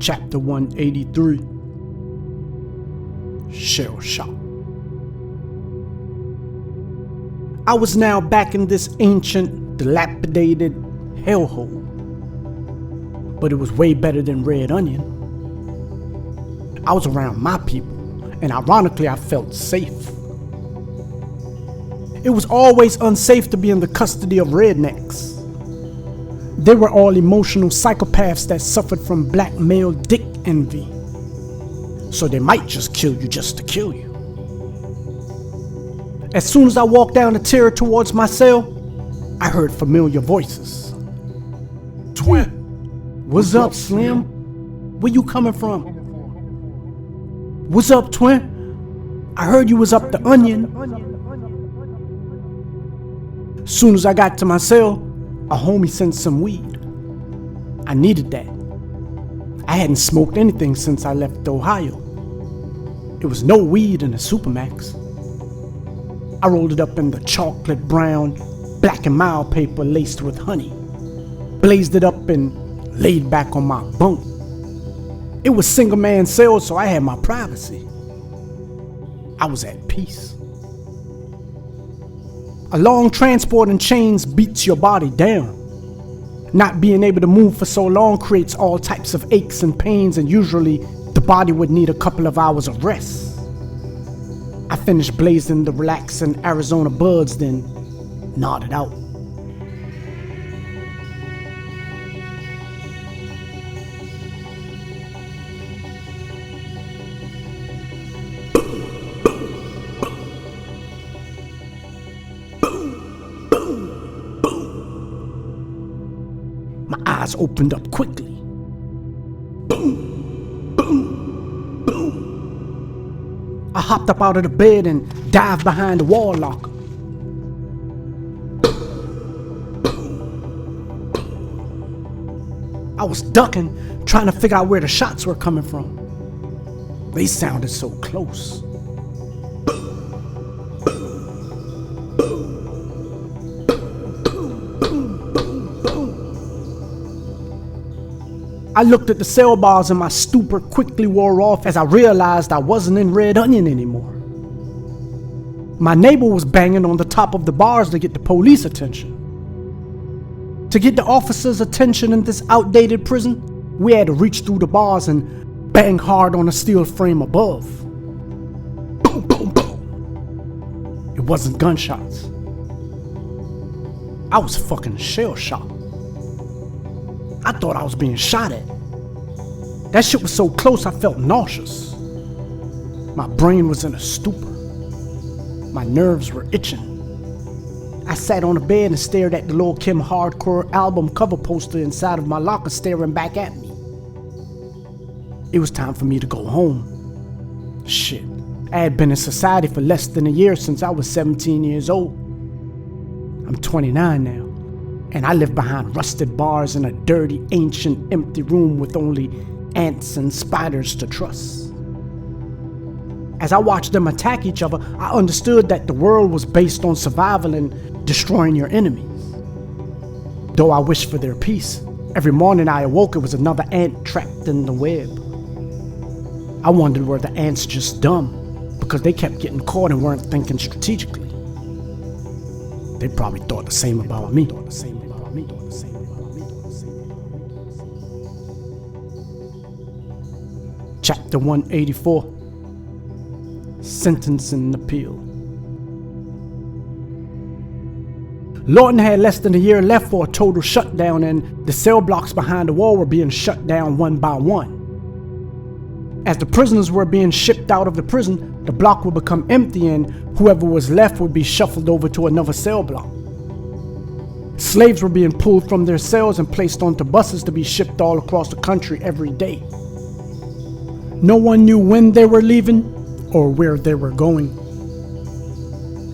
Chapter 183. Shell Shock. I was now back in this ancient, dilapidated hellhole. But it was way better than Red Onion. I was around my people, and ironically I felt safe. It was always unsafe to be in the custody of rednecks. They were all emotional psychopaths that suffered from black male dick envy. So they might just kill you just to kill you. As soon as I walked down the tier towards my cell, I heard familiar voices. Twin! What's up, Slim? Where you coming from? What's up, Twin? I heard you was up the onion. Soon as I got to my cell, a homie sent some weed. I needed that. I hadn't smoked anything since I left Ohio. It was no weed in the Supermax. I rolled it up in the chocolate brown, black and mild paper laced with honey, blazed it up and laid back on my bunk. It was single man cell, so I had my privacy. I was at peace. A long transport in chains beats your body down. Not being able to move for so long creates all types of aches and pains, and usually the body would need a couple of hours of rest. I finished blazing the relaxing Arizona buds, then nodded out. My eyes opened up quickly. Boom, boom, boom. I hopped up out of the bed and dived behind the wall locker. I was ducking, trying to figure out where the shots were coming from. They sounded so close. I looked at the cell bars and my stupor quickly wore off as I realized I wasn't in Red Onion anymore. My neighbor was banging on the top of the bars to get the police attention. To get the officers' attention in this outdated prison, we had to reach through the bars and bang hard on the steel frame above. Boom, boom, boom. It wasn't gunshots. I was fucking shell-shocked. I thought I was being shot at. That shit was so close I felt nauseous. My brain was in a stupor. My nerves were itching. I sat on the bed and stared at the Lil' Kim hardcore album cover poster inside of my locker staring back at me. It was time for me to go home. Shit, I had been in society for less than a year since I was 17 years old. I'm 29 now. And I live behind rusted bars in a dirty, ancient, empty room with only ants and spiders to trust. As I watched them attack each other, I understood that the world was based on survival and destroying your enemies. Though I wished for their peace, every morning I awoke, it was another ant trapped in the web. I wondered were the ants just dumb because they kept getting caught and weren't thinking strategically. They probably thought the same about me. Chapter 184. Sentencing Appeal. Lawton had less than a year left for a total shutdown, and the cell blocks behind the wall were being shut down one by one. As the prisoners were being shipped out of the prison, the block would become empty and whoever was left would be shuffled over to another cell block. Slaves were being pulled from their cells and placed onto buses to be shipped all across the country every day. No one knew when they were leaving or where they were going.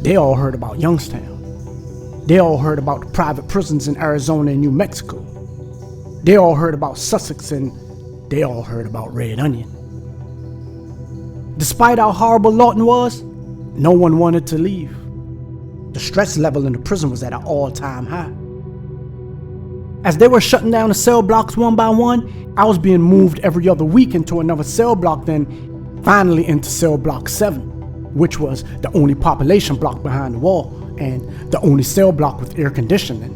They all heard about Youngstown. They all heard about the private prisons in Arizona and New Mexico. They all heard about Sussex, and they all heard about Red Onion. Despite how horrible Lawton was, no one wanted to leave. The stress level in the prison was at an all-time high. As they were shutting down the cell blocks one by one, I was being moved every other week into another cell block, then finally into cell block 7, which was the only population block behind the wall and the only cell block with air conditioning.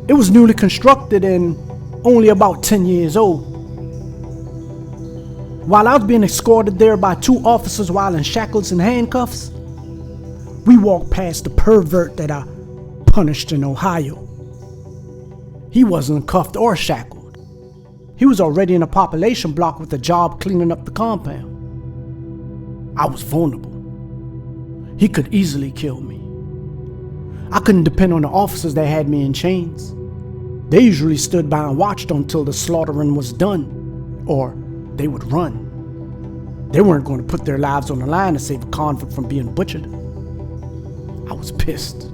It was newly constructed and only about 10 years old. While I was being escorted there by 2 officers while in shackles and handcuffs, we walked past the pervert that I punished in Ohio. He wasn't cuffed or shackled. He was already in a population block with a job cleaning up the compound. I was vulnerable. He could easily kill me. I couldn't depend on the officers that had me in chains. They usually stood by and watched until the slaughtering was done, or they would run. They weren't going to put their lives on the line to save a convict from being butchered. I was pissed.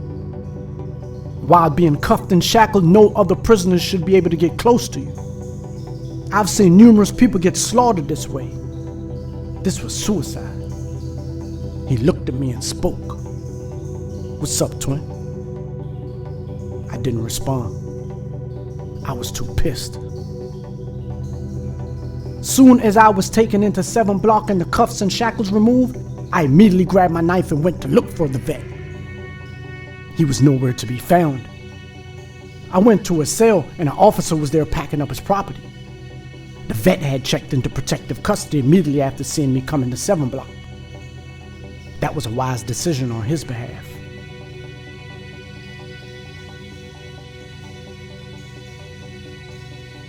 While being cuffed and shackled, no other prisoners should be able to get close to you. I've seen numerous people get slaughtered this way. This was suicide. He looked at me and spoke. "What's up, twin?" I didn't respond. I was too pissed. Soon as I was taken into 7 block and the cuffs and shackles removed, I immediately grabbed my knife and went to look for the vet. He was nowhere to be found. I went to a cell and an officer was there packing up his property. The vet had checked into protective custody immediately after seeing me come into 7 block. That was a wise decision on his behalf.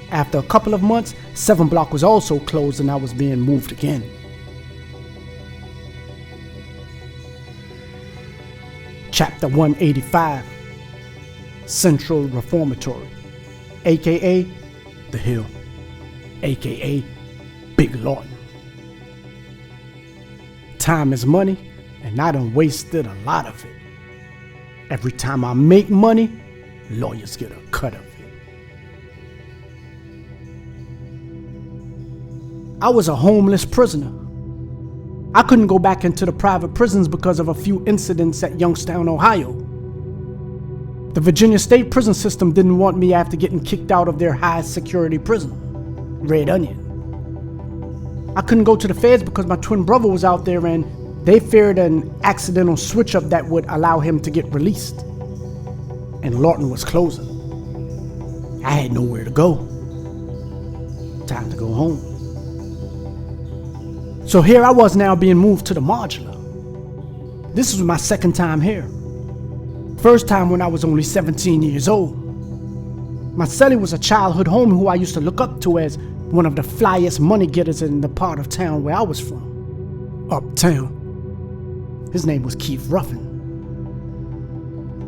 After a couple of months, 7 block was also closed and I was being moved again. Chapter 185, Central Reformatory, aka The Hill, aka Big Lawton. Time is money, and I done wasted a lot of it. Every time I make money, lawyers get a cut of it. I was a homeless prisoner. I couldn't go back into the private prisons because of a few incidents at Youngstown, Ohio. The Virginia State prison system didn't want me after getting kicked out of their high security prison, Red Onion. I couldn't go to the feds because my twin brother was out there and they feared an accidental switch up that would allow him to get released. And Lawton was closing. I had nowhere to go. Time to go home. So here I was now being moved to the modular. This was my second time here. First time when I was only 17 years old. My cellie was a childhood homie who I used to look up to as one of the flyest money getters in the part of town where I was from. Uptown. His name was Keith Ruffin.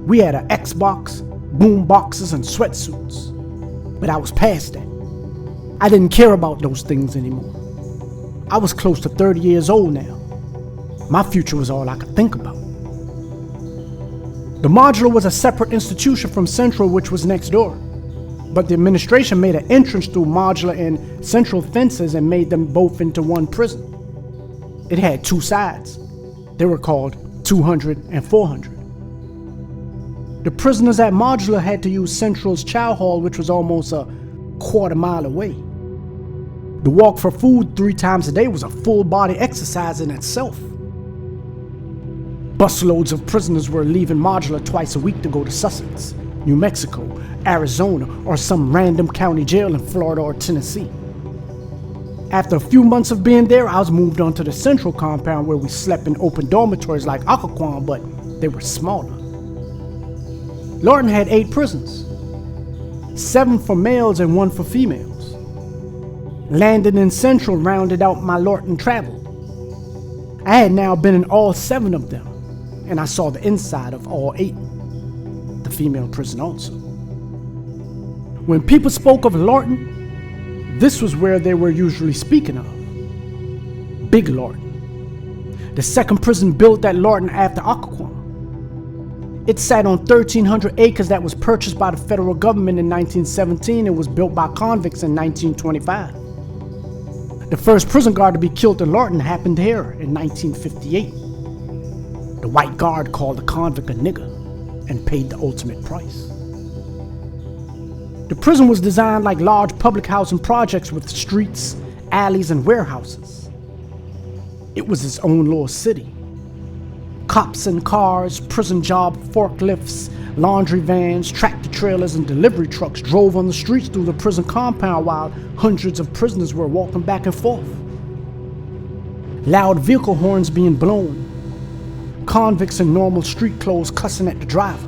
We had an Xbox, boom boxes, and sweatsuits. But I was past that. I didn't care about those things anymore. I was close to 30 years old now. My future was all I could think about. The modular was a separate institution from Central, which was next door. But the administration made an entrance through modular and Central fences and made them both into one prison. It had 2 sides. They were called 200 and 400. The prisoners at modular had to use Central's chow hall, which was almost a quarter mile away. The walk for food 3 times a day was a full body exercise in itself. Busloads of prisoners were leaving modular twice a week to go to Sussex, New Mexico, Arizona, or some random county jail in Florida or Tennessee. After a few months of being there, I was moved on to the Central compound where we slept in open dormitories like Occoquan, but they were smaller. Lawton had 8 prisons, 7 for males and 1 for females. Landing in Central rounded out my Lawton travel. I had now been in all 7 of them, and I saw the inside of all 8, the female prison also. When people spoke of Lawton, this was where they were usually speaking of. Big Lawton, the second prison built at Lawton after Occoquan. It sat on 1,300 acres that was purchased by the federal government in 1917 and was built by convicts in 1925. The first prison guard to be killed in Lawton happened here in 1958. The white guard called the convict a nigger and paid the ultimate price. The prison was designed like large public housing projects with streets, alleys, and warehouses. It was its own little city. Cops in cars, prison job forklifts, laundry vans, tractor trailers, and delivery trucks drove on the streets through the prison compound while hundreds of prisoners were walking back and forth. Loud vehicle horns being blown. Convicts in normal street clothes cussing at the driver.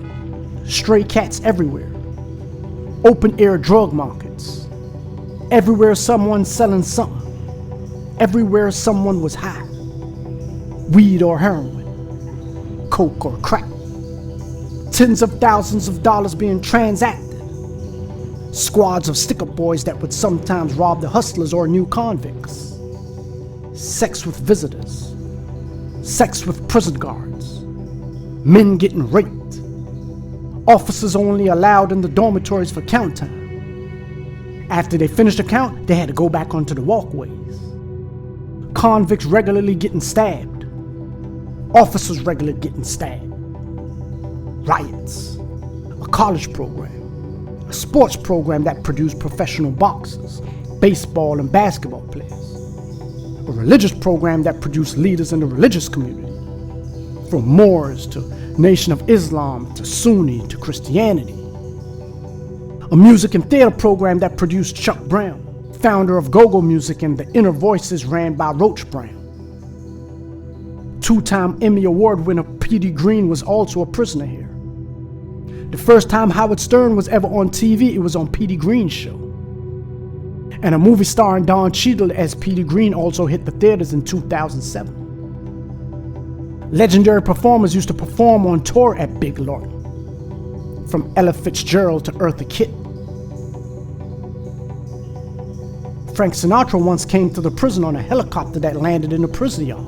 Stray cats everywhere. Open-air drug markets. Everywhere someone selling something. Everywhere someone was high. Weed or heroin. Coke or crack. Tens of thousands of dollars being transacted. Squads of stick-up boys that would sometimes rob the hustlers or new convicts. Sex with visitors. Sex with prison guards. Men getting raped. Officers only allowed in the dormitories for count time. After they finished the count, they had to go back onto the walkways. Convicts regularly getting stabbed. Officers regularly getting stabbed. Riots. A college program. A sports program that produced professional boxers, baseball and basketball players. A religious program that produced leaders in the religious community. From Moors to Nation of Islam to Sunni to Christianity. A music and theater program that produced Chuck Brown, founder of go-go music and the Inner Voices ran by Roach Brown. Two-time Emmy Award winner P.D. Green was also a prisoner here. The first time Howard Stern was ever on TV, it was on P.D. Green's show. And a movie starring Don Cheadle as P.D. Green also hit the theaters in 2007. Legendary performers used to perform on tour at Big Lorton, from Ella Fitzgerald to Eartha Kitt. Frank Sinatra once came to the prison on a helicopter that landed in the prison yard.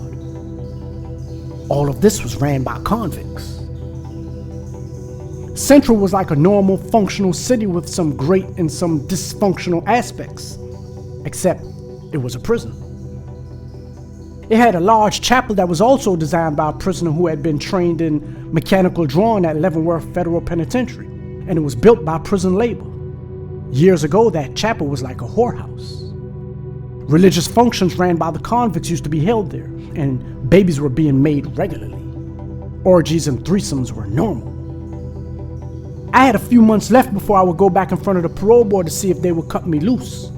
All of this was ran by convicts. Central was like a normal, functional city with some great and some dysfunctional aspects, except it was a prison. It had a large chapel that was also designed by a prisoner who had been trained in mechanical drawing at Leavenworth Federal Penitentiary, and it was built by prison labor. Years ago, that chapel was like a whorehouse. Religious functions ran by the convicts used to be held there, and babies were being made regularly. Orgies and threesomes were normal. I had a few months left before I would go back in front of the parole board to see if they would cut me loose.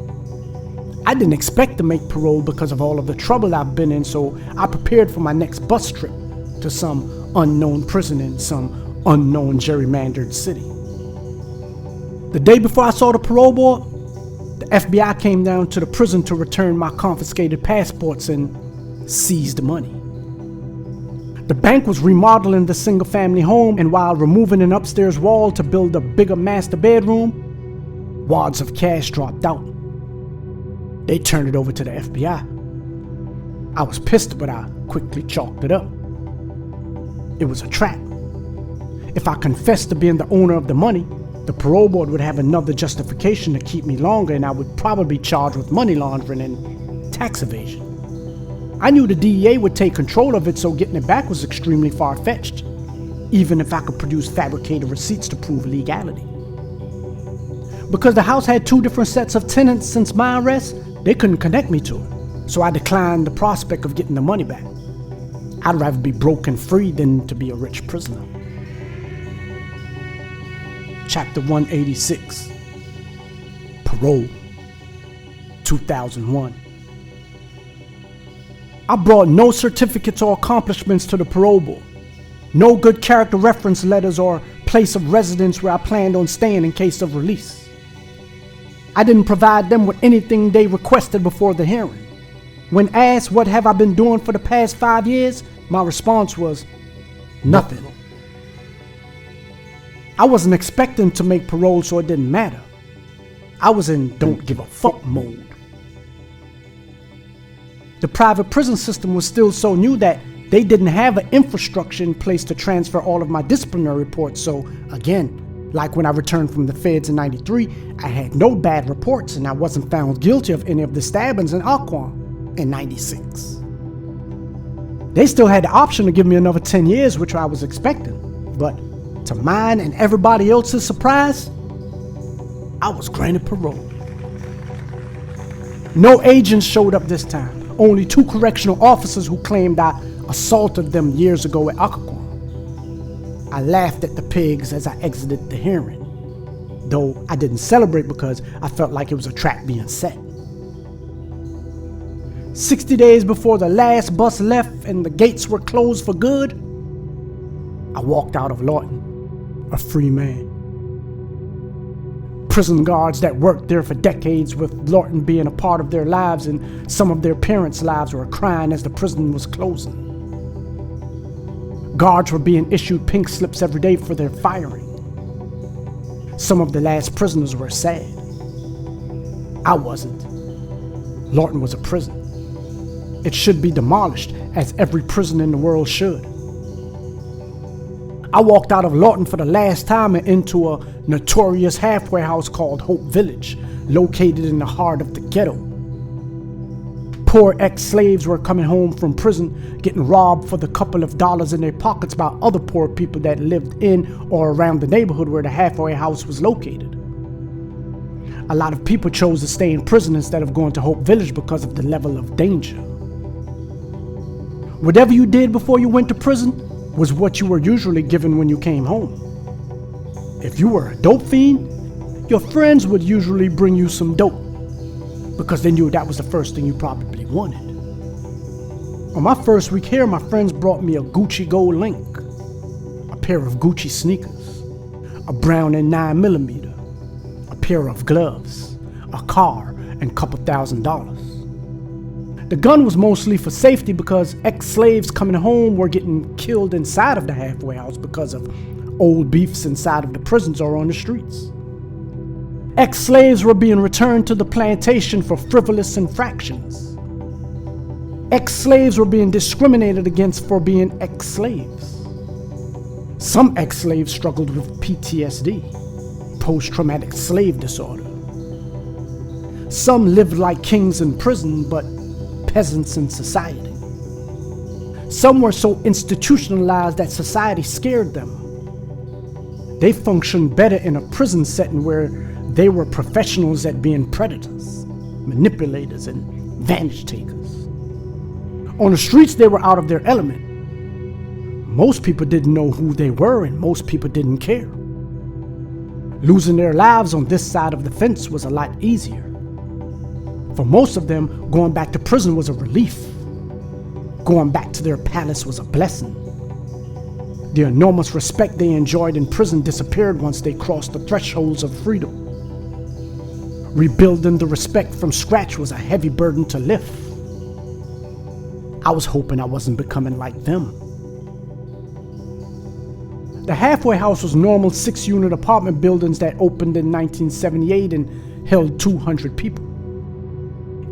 I didn't expect to make parole because of all of the trouble I've been in, so I prepared for my next bus trip to some unknown prison in some unknown gerrymandered city. The day before I saw the parole board, the FBI came down to the prison to return my confiscated passports and seize the money. The bank was remodeling the single-family home, and while removing an upstairs wall to build a bigger master bedroom, wads of cash dropped out. They turned it over to the FBI. I was pissed, but I quickly chalked it up. It was a trap. If I confessed to being the owner of the money, the parole board would have another justification to keep me longer, and I would probably be charged with money laundering and tax evasion. I knew the DEA would take control of it, so getting it back was extremely far-fetched, even if I could produce fabricated receipts to prove legality. Because the house had two different sets of tenants since my arrest, they couldn't connect me to it, so I declined the prospect of getting the money back. I'd rather be broke and free than to be a rich prisoner. Chapter 186, Parole, 2001. I brought no certificates or accomplishments to the parole board, no good character reference letters or place of residence where I planned on staying in case of release. I didn't provide them with anything they requested before the hearing. When asked what have I been doing for the past 5 years, my response was, nothing. I wasn't expecting to make parole, so it didn't matter. I was in don't give a fuck mode. The private prison system was still so new that they didn't have an infrastructure in place to transfer all of my disciplinary reports, so again, like when I returned from the feds in '93, I had no bad reports and I wasn't found guilty of any of the stabbings in Aquan in '96. They still had the option to give me another 10 years, which I was expecting, but to mine and everybody else's surprise, I was granted parole. No agents showed up this time, only 2 correctional officers who claimed I assaulted them years ago at Occoquan. I laughed at the pigs as I exited the hearing, though I didn't celebrate because I felt like it was a trap being set. 60 days before the last bus left and the gates were closed for good, I walked out of Lawton, a free man. Prison guards that worked there for decades, with Lawton being a part of their lives and some of their parents' lives, were crying as the prison was closing. Guards were being issued pink slips every day for their firing. Some of the last prisoners were sad. I wasn't. Lawton was a prison. It should be demolished, as every prison in the world should. I walked out of Lawton for the last time and into a notorious halfway house called Hope Village, located in the heart of the ghetto. Poor ex-slaves were coming home from prison, getting robbed for the couple of dollars in their pockets by other poor people that lived in or around the neighborhood where the halfway house was located. A lot of people chose to stay in prison instead of going to Hope Village because of the level of danger. Whatever you did before you went to prison was what you were usually given when you came home. If you were a dope fiend, your friends would usually bring you some dope, because they knew that was the first thing you probably wanted. On my first week here, my friends brought me a Gucci Gold Link, a pair of Gucci sneakers, a Brown and 9mm, a pair of gloves, a car, and a couple $1,000s. The gun was mostly for safety because ex-slaves coming home were getting killed inside of the halfway house because of old beefs inside of the prisons or on the streets. Ex-slaves were being returned to the plantation for frivolous infractions. Ex-slaves were being discriminated against for being ex-slaves. Some ex-slaves struggled with PTSD, post-traumatic slave disorder. Some lived like kings in prison, but peasants in society. Some were so institutionalized that society scared them. They functioned better in a prison setting where they were professionals at being predators, manipulators, and advantage takers. On the streets, they were out of their element. Most people didn't know who they were, and most people didn't care. Losing their lives on this side of the fence was a lot easier. For most of them, going back to prison was a relief. Going back to their palace was a blessing. The enormous respect they enjoyed in prison disappeared once they crossed the thresholds of freedom. Rebuilding the respect from scratch was a heavy burden to lift. I was hoping I wasn't becoming like them. The halfway house was normal 6-unit apartment buildings that opened in 1978 and held 200 people.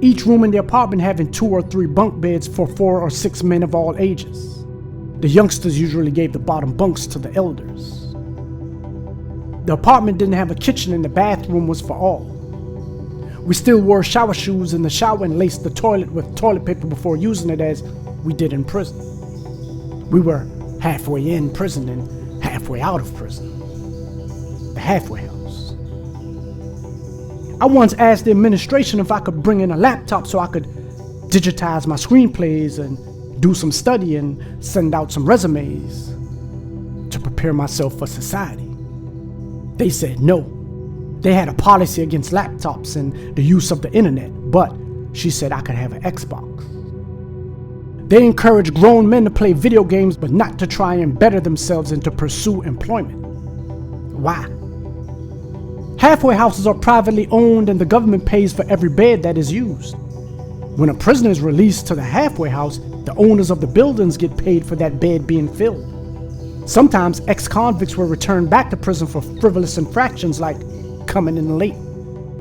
Each room in the apartment having 2 or 3 bunk beds for 4 or 6 men of all ages. The youngsters usually gave the bottom bunks to the elders. The apartment didn't have a kitchen and the bathroom was for all. We still wore shower shoes in the shower and laced the toilet with toilet paper before using it, as we did in prison. We were halfway in prison and halfway out of prison. The halfway house. I once asked the administration if I could bring in a laptop so I could digitize my screenplays and do some study and send out some resumes to prepare myself for society. They said no. They had a policy against laptops and the use of the internet, but she said I could have an Xbox. They encourage grown men to play video games, but not to try and better themselves and to pursue employment. Why? Halfway houses are privately owned and the government pays for every bed that is used. When a prisoner is released to the halfway house, the owners of the buildings get paid for that bed being filled. Sometimes ex-convicts were returned back to prison for frivolous infractions like coming in late.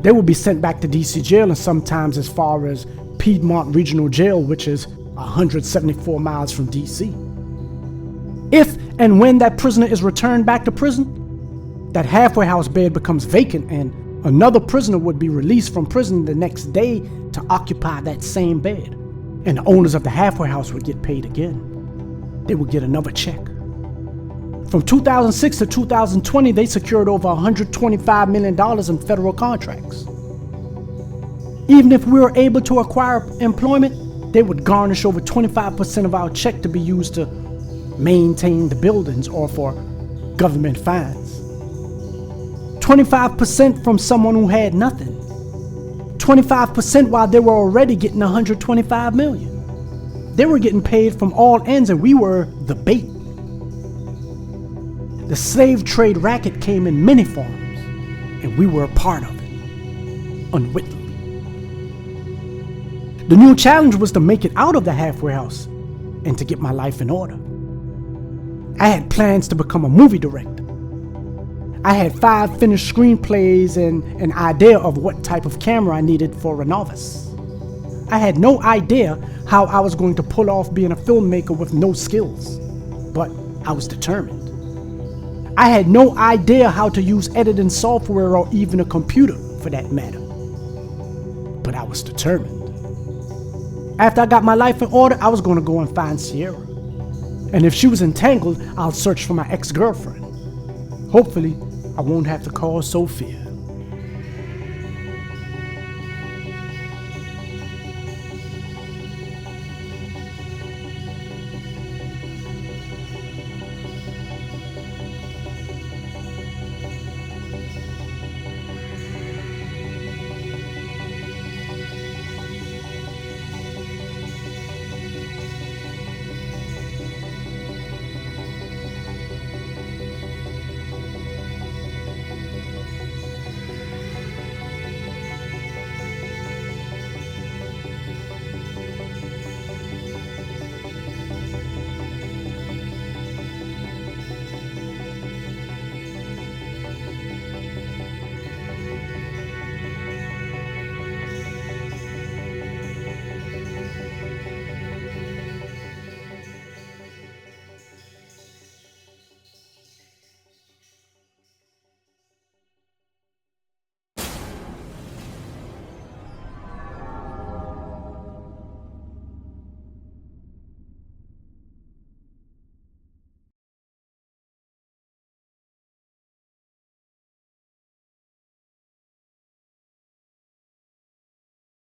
They will be sent back to DC jail and sometimes as far as Piedmont Regional Jail, which is 174 miles from DC. If and when that prisoner is returned back to prison, that halfway house bed becomes vacant and another prisoner would be released from prison the next day to occupy that same bed. And the owners of the halfway house would get paid again. They would get another check From 2006 to 2020, they secured over $125 million in federal contracts. Even if we were able to acquire employment, they would garnish over 25% of our check to be used to maintain the buildings or for government fines. 25% from someone who had nothing. 25% while they were already getting $125 million. They were getting paid from all ends and we were the bait. The slave trade racket came in many forms and we were a part of it, unwittingly. The new challenge was to make it out of the halfway house and to get my life in order. I had plans to become a movie director. I had 5 finished screenplays and an idea of what type of camera I needed for a novice. I had no idea how I was going to pull off being a filmmaker with no skills, but I was determined. I had no idea how to use editing software or even a computer for that matter, but I was determined. After I got my life in order, I was going to go and find Sierra. And if she was entangled, I'll search for my ex-girlfriend. Hopefully, I won't have to call Sophia.